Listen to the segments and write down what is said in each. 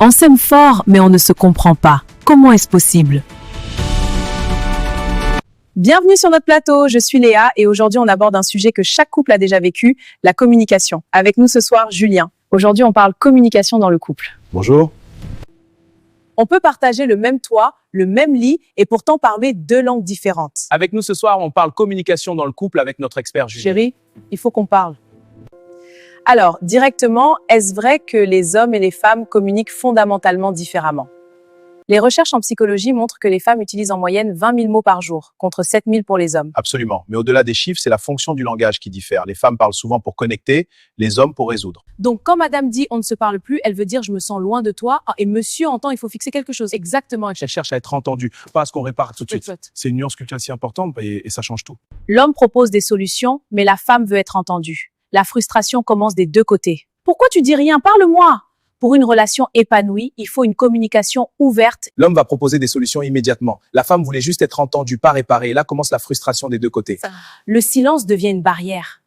On s'aime fort, mais on ne se comprend pas. Comment est-ce possible? Bienvenue sur notre plateau, je suis Léa et aujourd'hui on aborde un sujet que chaque couple a déjà vécu, la communication. Avec nous ce soir, Julien. Aujourd'hui on parle communication dans le couple. Bonjour. On peut partager le même toit, le même lit et pourtant parler deux langues différentes. Avec nous ce soir, on parle communication dans le couple avec notre expert Julien. Chérie, il faut qu'on parle. Alors, directement, est-ce vrai que les hommes et les femmes communiquent fondamentalement différemment? Les recherches en psychologie montrent que les femmes utilisent en moyenne 20 000 mots par jour, contre 7 000 pour les hommes. Absolument. Mais au-delà des chiffres, c'est la fonction du langage qui diffère. Les femmes parlent souvent pour connecter, les hommes pour résoudre. Donc, quand madame dit « on ne se parle plus », elle veut dire « je me sens loin de toi » et monsieur entend « il faut fixer quelque chose ». Exactement. Elle cherche à être entendue, pas à ce qu'on répare tout de suite. Chouette. C'est une nuance culturelle si importante et ça change tout. L'homme propose des solutions, mais la femme veut être entendue. La frustration commence des deux côtés. Pourquoi tu dis rien? Parle-moi! Pour une relation épanouie, il faut une communication ouverte. L'homme va proposer des solutions immédiatement. La femme voulait juste être entendue, pas réparée. Et là commence la frustration des deux côtés. Le silence devient une barrière.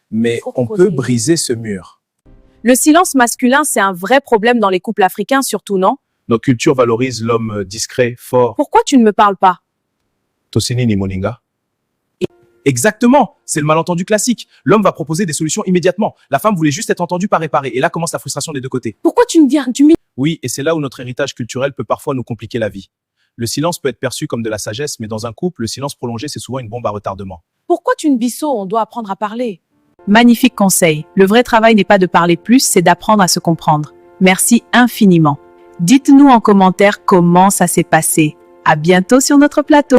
Mais on peut briser ce mur. Le silence masculin, c'est un vrai problème dans les couples africains, surtout, non? Notre culture valorise l'homme discret, fort. Pourquoi tu ne me parles pas? Tosini ni moninga. Exactement, c'est le malentendu classique. L'homme va proposer des solutions immédiatement. La femme voulait juste être entendue, pas réparée. Et là commence la frustration des deux côtés. Pourquoi tu me viens? Oui, et c'est là où notre héritage culturel peut parfois nous compliquer la vie. Le silence peut être perçu comme de la sagesse, mais dans un couple, le silence prolongé, c'est souvent une bombe à retardement. Pourquoi tu ne biseau? On doit apprendre à parler. Magnifique conseil. Le vrai travail n'est pas de parler plus, c'est d'apprendre à se comprendre. Merci infiniment. Dites-nous en commentaire comment ça s'est passé. À bientôt sur notre plateau.